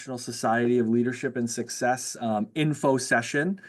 National Society of Leadership and Success info session.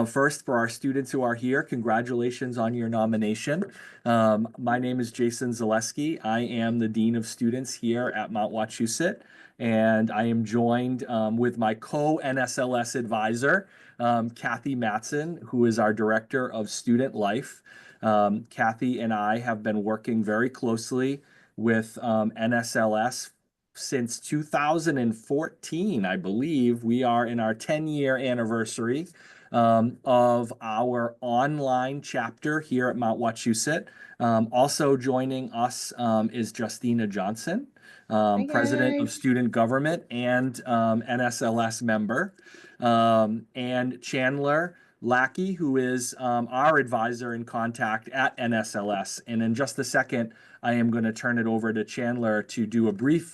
First, for our students who are here, congratulations on your nomination. My name is Jason Zaleski. I am the Dean of Students here at Mount Wachusett, and I am joined with my co-NSLS advisor, Kathy Matson, who is our Director of Student Life. Kathy and I have been working very closely with NSLS since 2014, I believe. We are in our 10-year anniversary of our online chapter here at Mount Wachusett. Also joining us is Justina Johnson, Hi President of guys. Student Government and NSLS member, and Chandler Lackey, who is our advisor in contact at NSLS. And in just a second, I am going to turn it over to Chandler to do a brief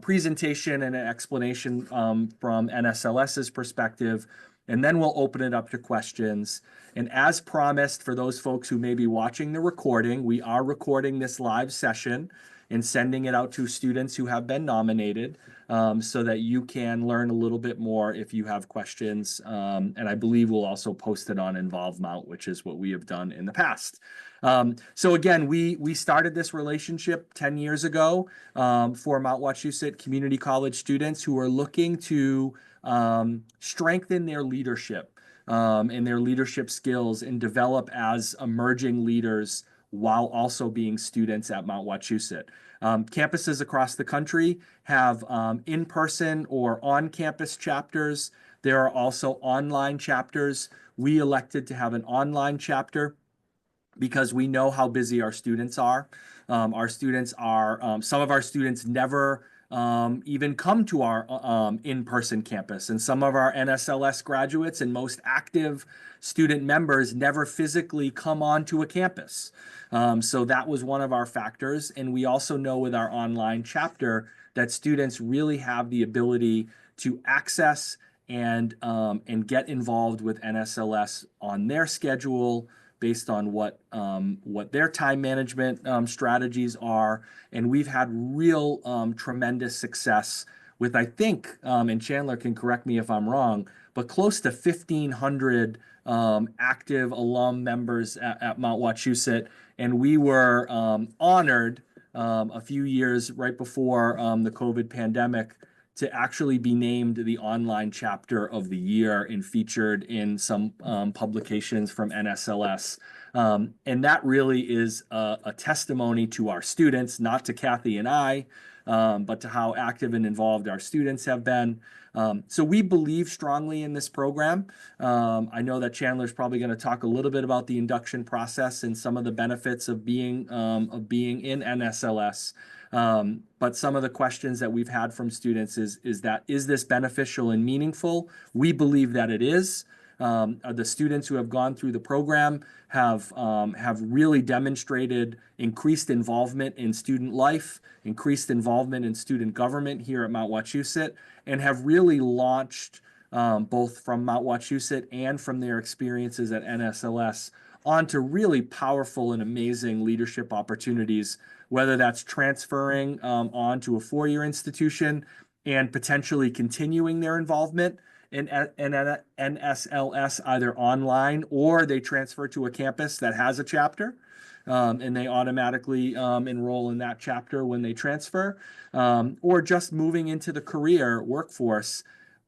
presentation and an explanation from NSLS's perspective, and then we'll open it up to questions. And as promised, for those folks who may be watching the recording, we are recording this live session and sending it out to students who have been nominated so that you can learn a little bit more if you have questions. And I believe we'll also post it on InvolveMount, which is what we have done in the past. So again, we started this relationship 10 years ago for Mount Wachusett Community College students who are looking to strengthen their leadership and their leadership skills and develop as emerging leaders while also being students at Mount Wachusett. Campuses across the country have in-person or on-campus chapters. There are also online chapters. We elected to have an online chapter because we know how busy our students are. Some of our students never even come to our in-person campus. And some of our NSLS graduates and most active student members never physically come onto a campus. So that was one of our factors. And we also know with our online chapter that students really have the ability to access and get involved with NSLS on their schedule, based on what their time management strategies are. And we've had real tremendous success with, I think, and Chandler can correct me if I'm wrong, but close to 1,500 active alum members at Mount Wachusett. And we were honored a few years right before the COVID pandemic to actually be named the online chapter of the year and featured in some publications from NSLS. And that really is a testimony to our students, not to Kathy and I, but to how active and involved our students have been. So we believe strongly in this program. I know that Chandler's probably going to talk a little bit about the induction process and some of the benefits of being in NSLS. But some of the questions that we've had from students is this beneficial and meaningful? We believe that it is. The students who have gone through the program have really demonstrated increased involvement in student life, increased involvement in student government here at Mount Wachusett, and have really launched both from Mount Wachusett and from their experiences at NSLS onto really powerful and amazing leadership opportunities, whether that's transferring on to a four-year institution and potentially continuing their involvement in NSLS either online, or they transfer to a campus that has a chapter and they automatically enroll in that chapter when they transfer, or just moving into the career workforce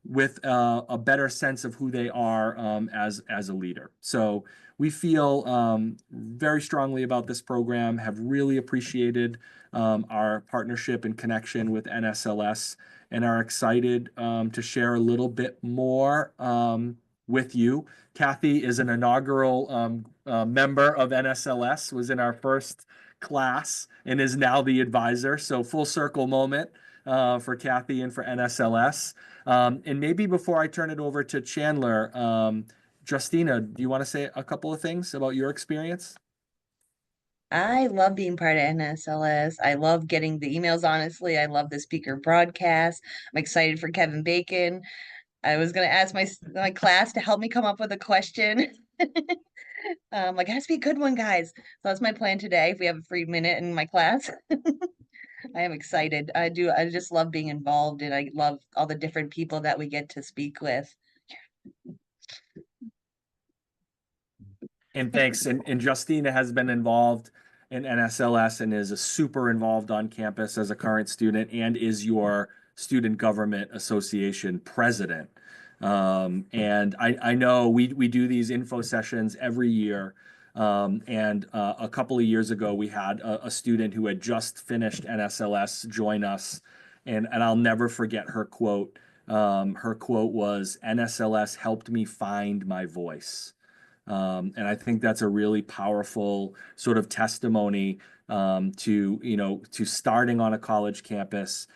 with a better sense of who they are as a leader. So we feel very strongly about this program, have really appreciated our partnership and connection with NSLS, and are excited to share a little bit more with you. Kathy is an inaugural member of NSLS, was in our first class, and is now the advisor. So full circle moment for Kathy and for NSLS. And maybe before I turn it over to Chandler, Justina, do you want to say a couple of things about your experience? I love being part of NSLS. I love getting the emails, honestly. I love the speaker broadcast. I'm excited for Kevin Bacon. I was going to ask my class to help me come up with a question. Like, it has to be a good one, guys. So that's my plan today, if we have a free minute in my class. I am excited. I do. I just love being involved, and I love all the different people that we get to speak with. And thanks. And Justina has been involved in NSLS and is a super involved on campus as a current student and is your Student Government Association president. And I know we do these info sessions every year. And a couple of years ago, we had a student who had just finished NSLS join us. And I'll never forget her quote. Her quote was, "NSLS helped me find my voice." And I think that's a really powerful sort of testimony to, to starting on a college campus.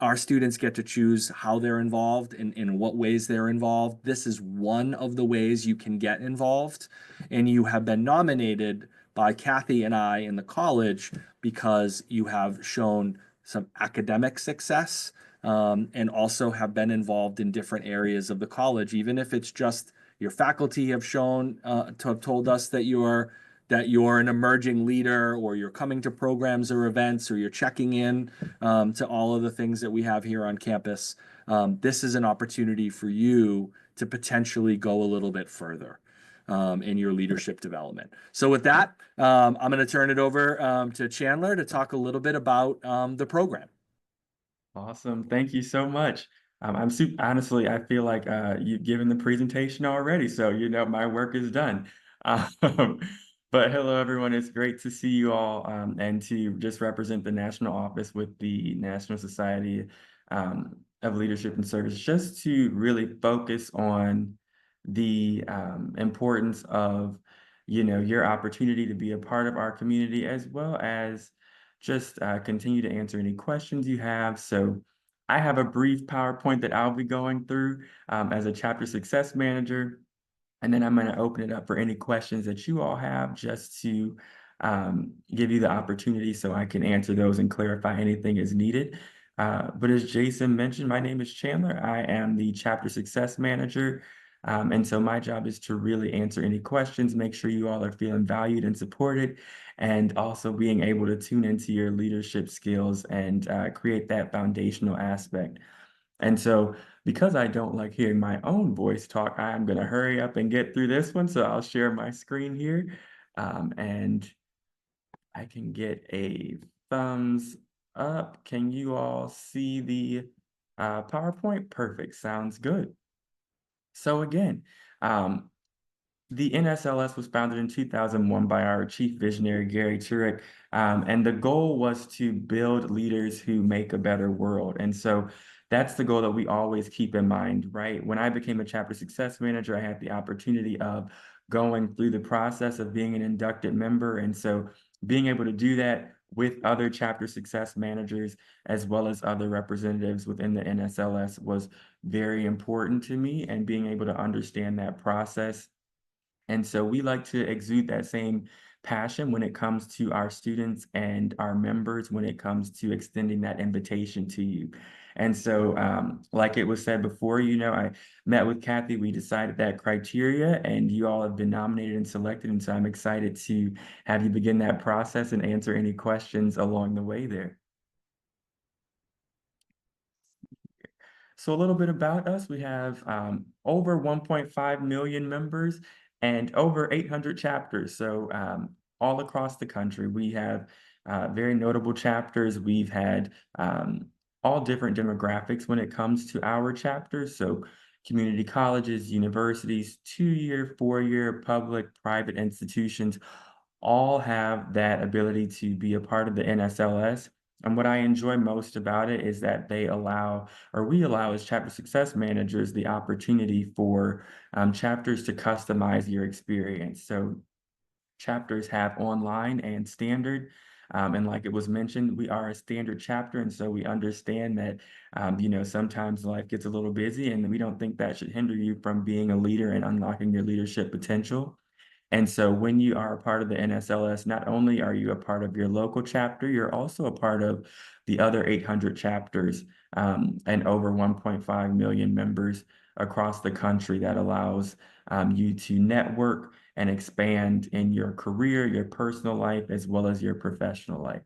Our students get to choose how they're involved and in what ways they're involved. This is one of the ways you can get involved. And you have been nominated by Kathy and I in the college because you have shown some academic success, and also have been involved in different areas of the college, even if it's just your faculty have shown to have told us that you're an emerging leader, or you're coming to programs or events, or you're checking in to all of the things that we have here on campus. This is an opportunity for you to potentially go a little bit further in your leadership development. So with that, I'm going to turn it over to Chandler to talk a little bit about the program. Awesome. Thank you so much. I'm super, honestly, I feel like you've given the presentation already, so my work is done. Um, but hello, everyone. It's great to see you all, and to just represent the national office with the National Society of Leadership and Service, just to really focus on the importance of, your opportunity to be a part of our community, as well as just continue to answer any questions you have. So I have a brief PowerPoint that I'll be going through as a chapter success manager. And then I'm going to open it up for any questions that you all have, just to give you the opportunity so I can answer those and clarify anything as needed. But as Jason mentioned, my name is Chandler. I am the chapter success manager. And so my job is to really answer any questions, make sure you all are feeling valued and supported, and also being able to tune into your leadership skills and create that foundational aspect. And so, because I don't like hearing my own voice talk, I'm going to hurry up and get through this one. So I'll share my screen here, and I can get a thumbs up. Can you all see the PowerPoint? Perfect. Sounds good. So again, um, the NSLS was founded in 2001 by our chief visionary, Gary Turek, and the goal was to build leaders who make a better world. And so that's the goal that we always keep in mind, right? When I became a chapter success manager, I had the opportunity of going through the process of being an inducted member. And so being able to do that with other chapter success managers, as well as other representatives within the NSLS, was very important to me, and being able to understand that process. And so we like to exude that same passion when it comes to our students and our members, when it comes to extending that invitation to you. And so, like it was said before, I met with Kathy, we decided that criteria, and you all have been nominated and selected. And so I'm excited to have you begin that process and answer any questions along the way there. So a little bit about us: we have over 1.5 million members and over 800 chapters. So all across the country, we have very notable chapters. We've had all different demographics when it comes to our chapters. So community colleges, universities, 2-year, 4-year, public, private institutions all have that ability to be a part of the NSLS. And what I enjoy most about it is that we allow as chapter success managers the opportunity for chapters to customize your experience. So chapters have online and standard. And like it was mentioned, we are a standard chapter. And so we understand that, sometimes life gets a little busy, and we don't think that should hinder you from being a leader and unlocking your leadership potential. And so when you are a part of the NSLS, not only are you a part of your local chapter, you're also a part of the other 800 chapters, and over 1.5 million members across the country. That allows you to network and expand in your career, your personal life, as well as your professional life.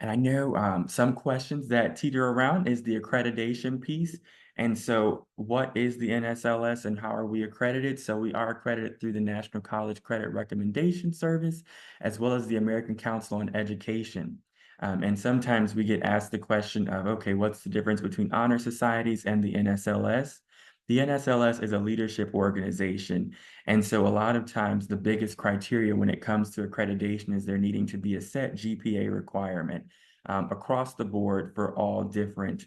And I know some questions that teeter around is the accreditation piece. And so what is the NSLS and how are we accredited? So we are accredited through the National College Credit Recommendation Service, as well as the American Council on Education. And sometimes we get asked the question of, okay, what's the difference between honor societies and the NSLS? The NSLS is a leadership organization. And so a lot of times the biggest criteria when it comes to accreditation is there needing to be a set GPA requirement across the board for all different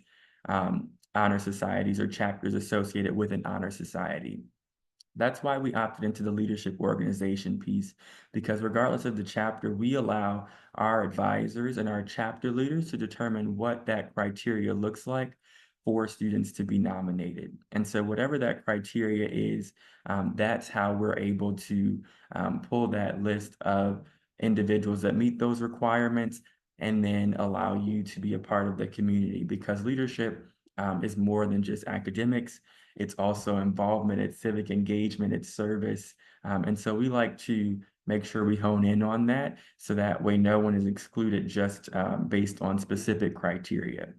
honor societies or chapters associated with an honor society. That's why we opted into the leadership organization piece, because regardless of the chapter, we allow our advisors and our chapter leaders to determine what that criteria looks like for students to be nominated. And so whatever that criteria is, that's how we're able to pull that list of individuals that meet those requirements and then allow you to be a part of the community, because leadership is more than just academics. It's also involvement, it's civic engagement, it's service. And so we like to make sure we hone in on that so that way no one is excluded just based on specific criteria.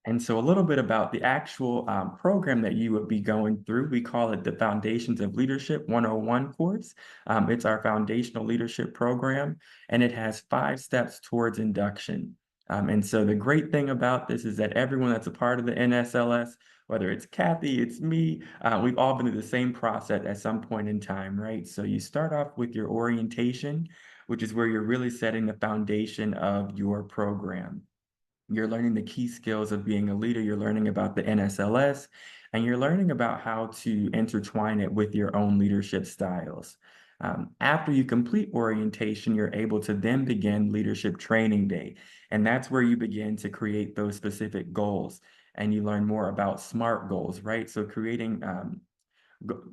And so a little bit about the actual program that you would be going through. We call it the Foundations of Leadership 101 course. It's our foundational leadership program, and it has 5 steps towards induction. And so the great thing about this is that everyone that's a part of the NSLS, whether it's Kathy, it's me, we've all been through the same process at some point in time, right? So you start off with your orientation, which is where you're really setting the foundation of your program. You're learning the key skills of being a leader. You're learning about the NSLS, and you're learning about how to intertwine it with your own leadership styles. After you complete orientation, you're able to then begin leadership training day. And that's where you begin to create those specific goals. And you learn more about SMART goals, right? So creating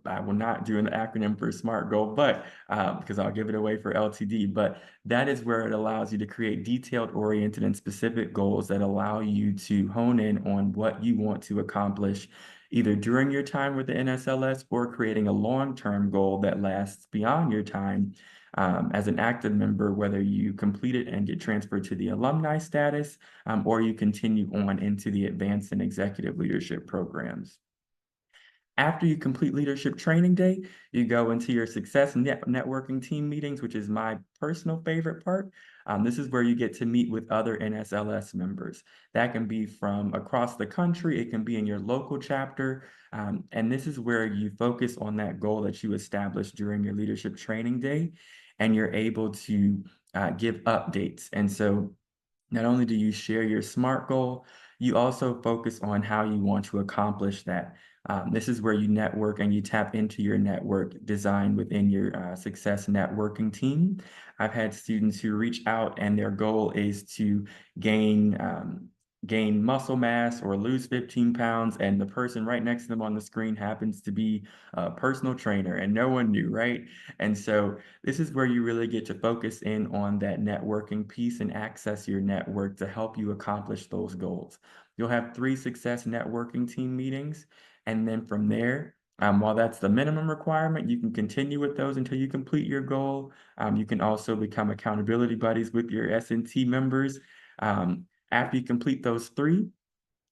I will not do an acronym for SMART goal, but because I'll give it away for LTD, but that is where it allows you to create detailed, oriented, and specific goals that allow you to hone in on what you want to accomplish either during your time with the NSLS or creating a long-term goal that lasts beyond your time as an active member, whether you complete it and get transferred to the alumni status or you continue on into the advanced and executive leadership programs. After you complete leadership training day, you go into your success networking team meetings, which is my personal favorite part. This is where you get to meet with other NSLS members. That can be from across the country. It can be in your local chapter. And this is where you focus on that goal that you established during your leadership training day, and you're able to give updates. And so not only do you share your SMART goal, you also focus on how you want to accomplish that. This is where you network and you tap into your network design within your success networking team. I've had students who reach out and their goal is to gain gain muscle mass or lose 15 pounds, and the person right next to them on the screen happens to be a personal trainer and no one knew, right? And so this is where you really get to focus in on that networking piece and access your network to help you accomplish those goals. You'll have 3 success networking team meetings. And then from there, while that's the minimum requirement, you can continue with those until you complete your goal. You can also become accountability buddies with your S&T members. After you complete those 3,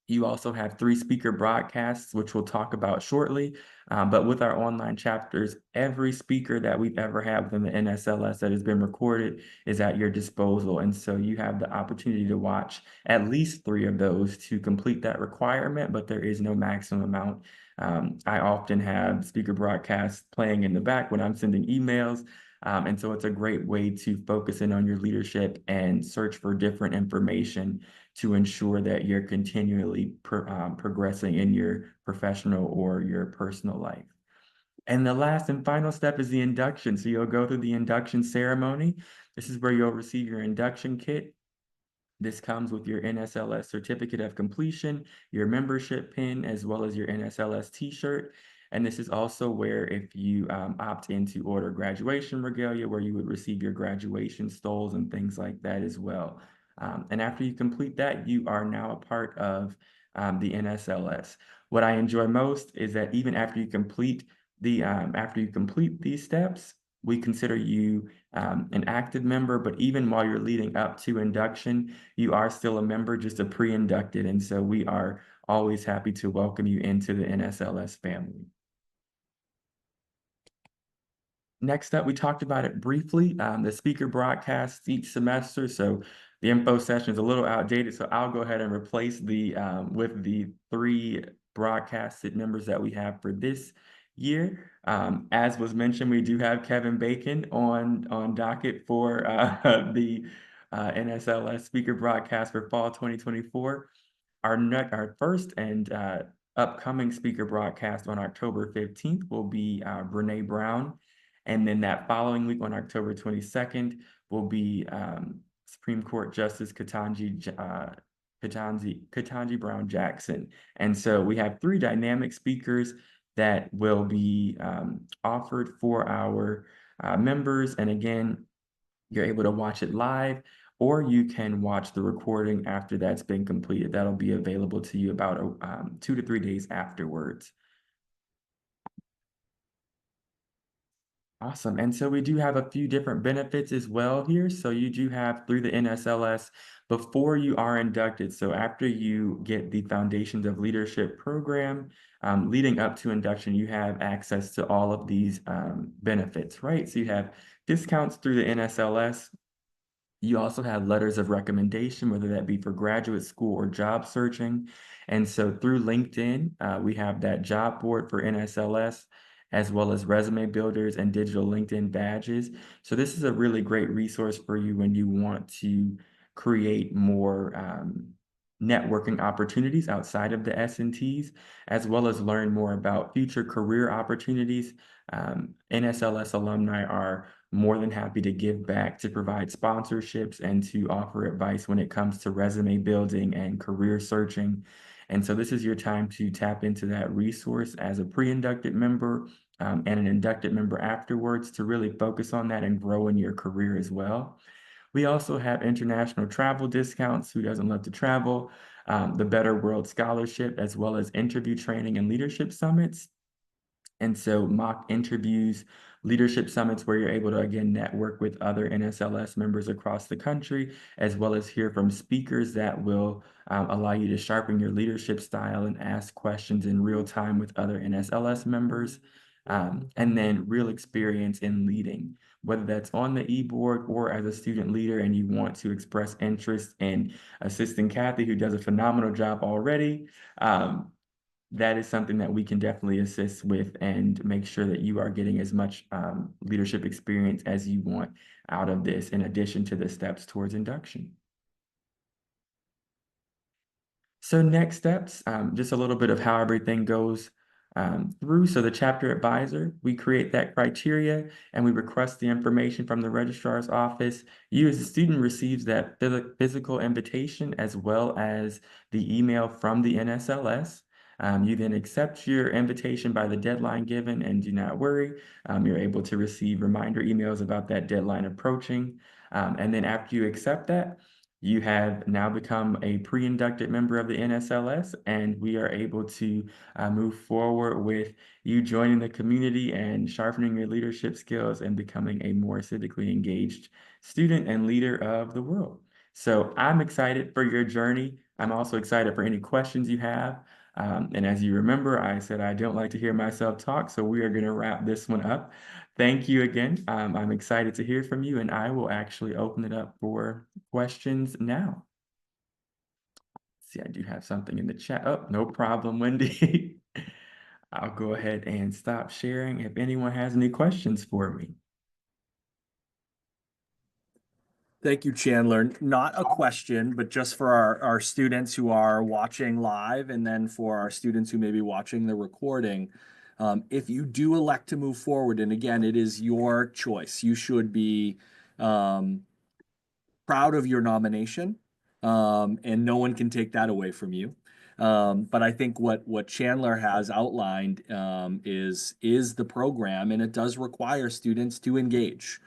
you also have 3 speaker broadcasts, which we'll talk about shortly. But with our online chapters, every speaker that we've ever had within the NSLS that has been recorded is at your disposal. And so you have the opportunity to watch at least 3 of those to complete that requirement, but there is no maximum amount. I often have speaker broadcasts playing in the back when I'm sending emails. And so it's a great way to focus in on your leadership and search for different information to ensure that you're continually progressing in your professional or your personal life. And the last and final step is the induction. So you'll go through the induction ceremony. This is where you'll receive your induction kit. This comes with your NSLS certificate of completion, your membership pin, as well as your NSLS t-shirt. And this is also where if you opt in to order graduation regalia, where you would receive your graduation stoles and things like that as well. And after you complete that, you are now a part of the NSLS. What I enjoy most is that even after you complete these steps, we consider you an active member, but even while you're leading up to induction, you are still a member, just a pre-inducted. And so we are always happy to welcome you into the NSLS family. Next up, we talked about it briefly, the speaker broadcasts each semester. So the info session is a little outdated, so I'll go ahead and replace with the 3 broadcasted members that we have for this year. As was mentioned, we do have Kevin Bacon on docket for the NSLS speaker broadcast for fall 2024. Our first and upcoming speaker broadcast on October 15th will be Brene Brown. And then that following week on October 22nd will be Supreme Court Justice Ketanji Brown Jackson. And so we have 3 dynamic speakers that will be offered for our members. And again, you're able to watch it live, or you can watch the recording after that's been completed. That'll be available to you about 2 to 3 days afterwards. Awesome. And so we do have a few different benefits as well here. So you do have through the NSLS before you are inducted. So after you get the Foundations of Leadership program, leading up to induction, you have access to all of these benefits, right? So you have discounts through the NSLS. You also have letters of recommendation, whether that be for graduate school or job searching. And so through LinkedIn, we have that job board for NSLS, as well as resume builders and digital LinkedIn badges. So this is a really great resource for you when you want to create more networking opportunities outside of the S&Ts, as well as learn more about future career opportunities. NSLS alumni are more than happy to give back, to provide sponsorships, and to offer advice when it comes to resume building and career searching. And so this is your time to tap into that resource as a pre-inducted member and an inducted member afterwards, to really focus on that and grow in your career as well. We also have international travel discounts. Who doesn't love to travel? The Better World Scholarship, as well as interview training and leadership summits. And so mock interviews, leadership summits, where you're able to, again, network with other NSLS members across the country, as well as hear from speakers that will allow you to sharpen your leadership style and ask questions in real time with other NSLS members. And then real experience in leading, whether that's on the e-board or as a student leader, and you want to express interest in assisting Kathy, who does a phenomenal job already. That is something that we can definitely assist with and make sure that you are getting as much leadership experience as you want out of this, in addition to the steps towards induction. So next steps, just a little bit of how everything goes through. So the chapter advisor, we create that criteria and we request the information from the registrar's office. You as a student receives that physical invitation, as well as the email from the NSLS. You then accept your invitation by the deadline given, and do not worry, you're able to receive reminder emails about that deadline approaching. And then after you accept that, you have now become a pre-inducted member of the NSLS, and we are able to move forward with you joining the community and sharpening your leadership skills and becoming a more civically engaged student and leader of the world. So I'm excited for your journey. I'm also excited for any questions you have. And as you remember, I said I don't like to hear myself talk, so we are going to wrap this one up. Thank you again. I'm excited to hear from you, and I will actually open it up for questions now. See, I do have something in the chat. Oh, no problem, Wendy. I'll go ahead and stop sharing if anyone has any questions for me. Thank you, Chandler. Not a question, but just for our students who are watching live, and then for our students who may be watching the recording, if you do elect to move forward, and again, it is your choice, you should be proud of your nomination, and no one can take that away from you. But I think what Chandler has outlined is the program, and it does require students to engage.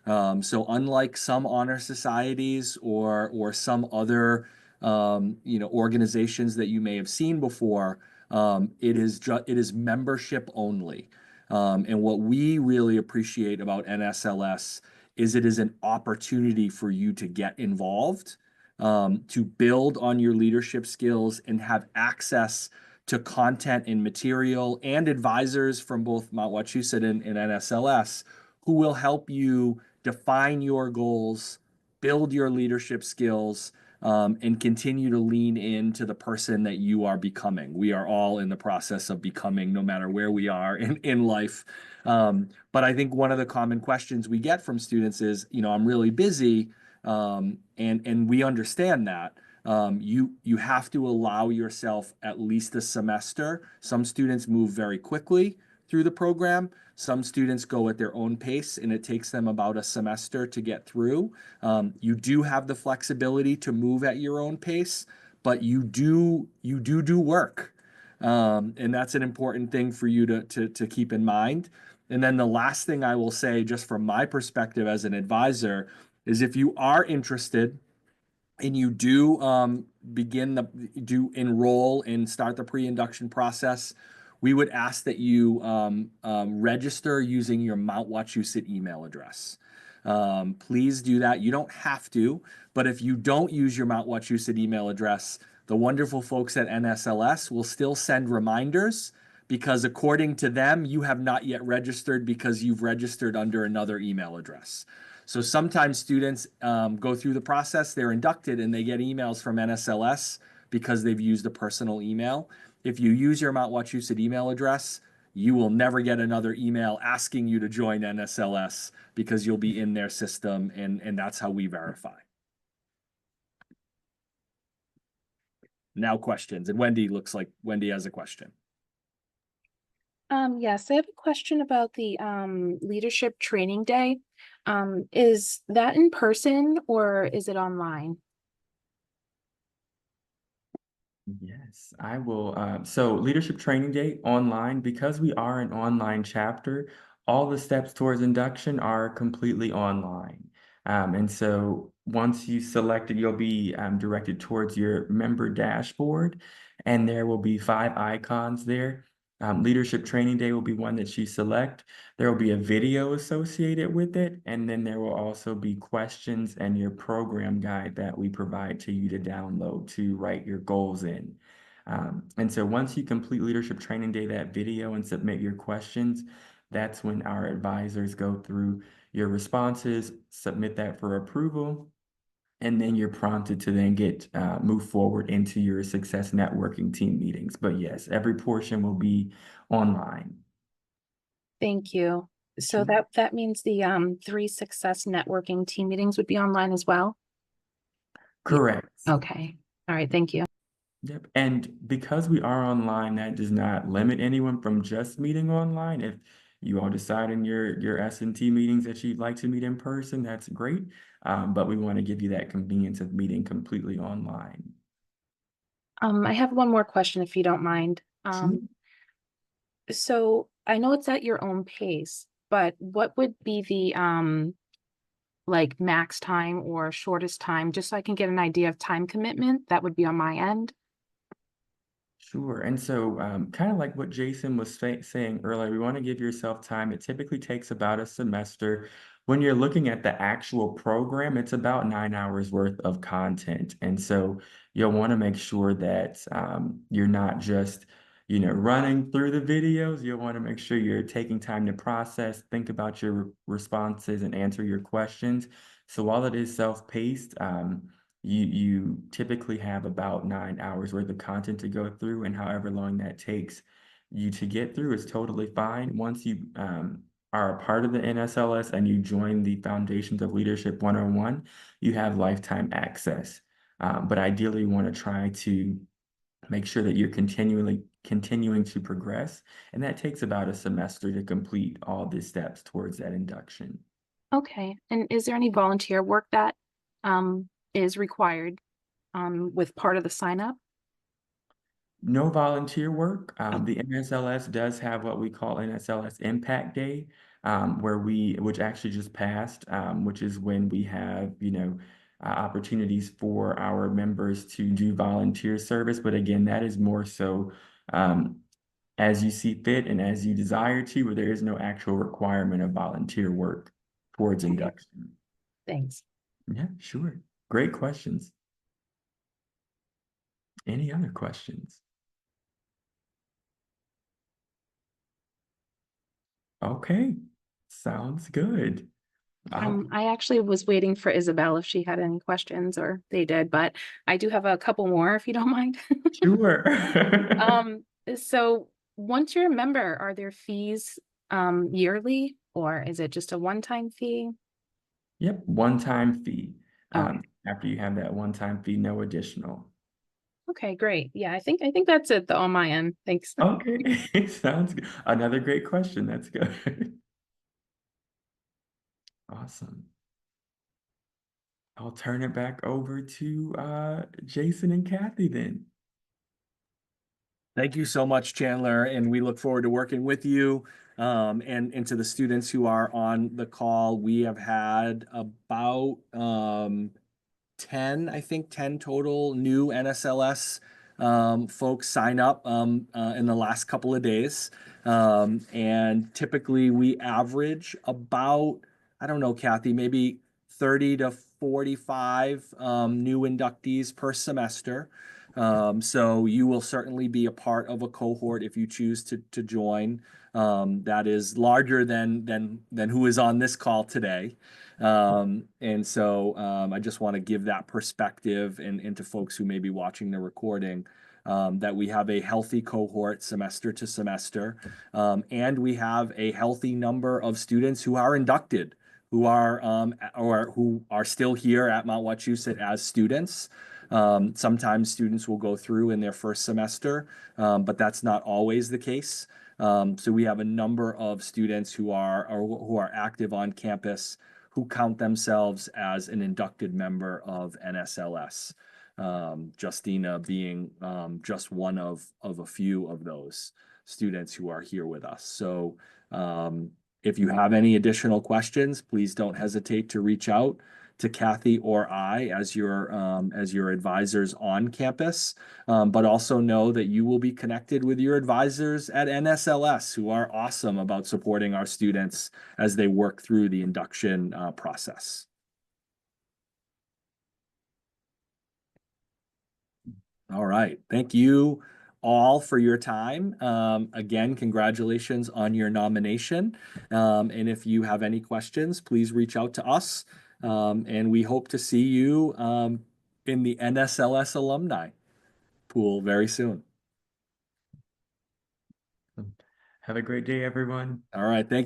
So unlike some honor societies or some other organizations that you may have seen before, it is membership only. And what we really appreciate about NSLS is it is an opportunity for you to get involved, to build on your leadership skills and have access to content and material and advisors from both Mount Wachusett and NSLS who will help you define your goals, build your leadership skills, and continue to lean into the person that you are becoming. We are all in the process of becoming, no matter where we are in life. But I think one of the common questions we get from students is, I'm really busy, and we understand that. You have to allow yourself at least a semester. Some students move very quickly through the program. Some students go at their own pace, and it takes them about a semester to get through. You do have the flexibility to move at your own pace, but you do work, and that's an important thing for you to keep in mind. And then the last thing I will say, just from my perspective as an advisor, is if you are interested and you do enroll and start the pre-induction process, we would ask that you register using your Mount Wachusett email address. Please do that. You don't have to, but if you don't use your Mount Wachusett email address, the wonderful folks at NSLS will still send reminders because according to them, you have not yet registered because you've registered under another email address. So sometimes students go through the process, they're inducted, and they get emails from NSLS because they've used a personal email. If you use your Mount Wachusett email address, you will never get another email asking you to join NSLS because you'll be in their system, and that's how we verify. Now questions, and Wendy looks like Wendy has a question. Yes, I have a question about the leadership training day. Is that in person or is it online? Yes, I will. So Leadership Training Day online, because we are an online chapter, all the steps towards induction are completely online. And so once you select it, you'll be directed towards your member dashboard, and there will be 5 icons there. Leadership Training Day will be one that you select. There will be a video associated with it, and then there will also be questions and your program guide that we provide to you to download to write your goals in. And so once you complete Leadership Training Day, that video, and submit your questions, that's when our advisors go through your responses, submit that for approval, and then you're prompted to then move forward into your success networking team meetings. But yes, every portion will be online. Thank you. So Sure. that means the 3 success networking team meetings would be online as well? Correct. Okay. All right, thank you. Yep. And because we are online, that does not limit anyone from just meeting online. If you all decide in your S&T meetings that you'd like to meet in person, that's great. But we want to give you that convenience of meeting completely online. I have one more question if you don't mind. Sure. So I know it's at your own pace, but what would be the like max time or shortest time, just so I can get an idea of time commitment that would be on my end? Sure. And so, kind of like what Jason was saying earlier, we want to give yourself time. It typically takes about a semester. When you're looking at the actual program, it's about 9 hours worth of content. And so you'll want to make sure that you're not just, running through the videos. You'll want to make sure you're taking time to process, think about your responses, and answer your questions. So while it is self-paced, you typically have about 9 hours worth of content to go through, and however long that takes you to get through is totally fine. Once you are a part of the NSLS and you join the Foundations of Leadership 101, you have lifetime access. But ideally, you want to try to make sure that you're continuing to progress, and that takes about a semester to complete all the steps towards that induction. Okay. And is there any volunteer work that is required with part of the sign up? No volunteer work. The NSLS does have what we call NSLS Impact Day, which actually just passed, which is when we have, opportunities for our members to do volunteer service. But again, that is more so as you see fit and as you desire to, but there is no actual requirement of volunteer work towards Okay. induction. Thanks. Yeah, sure. Great questions. Any other questions? Okay, sounds good. I actually was waiting for Isabel if she had any questions, or they did, but I do have a couple more if you don't mind. Sure. So once you're a member, are there fees yearly, or is it just a one-time fee? Yep, one-time fee. Okay. After you have that one-time fee, no additional. Okay, great. Yeah, I think that's it on my end. Thanks. Okay, sounds good. Another great question. That's good. Awesome. I'll turn it back over to Jason and Kathy then. Thank you so much, Chandler, and we look forward to working with you. And to the students who are on the call, we have had about 10, I think 10 total new NSLS folks sign up in the last couple of days. And typically we average about, I don't know, Kathy, maybe 30 to 45 new inductees per semester. So you will certainly be a part of a cohort if you choose to join. That is larger than who is on this call today. And so I just want to give that perspective and to folks who may be watching the recording that we have a healthy cohort semester to semester, and we have a healthy number of students who are inducted, who are or who are still here at Mount Wachusett as students. Sometimes students will go through in their first semester, but that's not always the case. So we have a number of students who are active on campus who count themselves as an inducted member of NSLS. Justina being just one of a few of those students who are here with us. So if you have any additional questions, please don't hesitate to reach out to Kathy or I as your advisors on campus. But also know that you will be connected with your advisors at NSLS, who are awesome about supporting our students as they work through the induction process. All right. Thank you all for your time. Again, congratulations on your nomination. And if you have any questions, please reach out to us. And we hope to see you in the NSLS alumni pool very soon. Have a great day, everyone. All right. Thank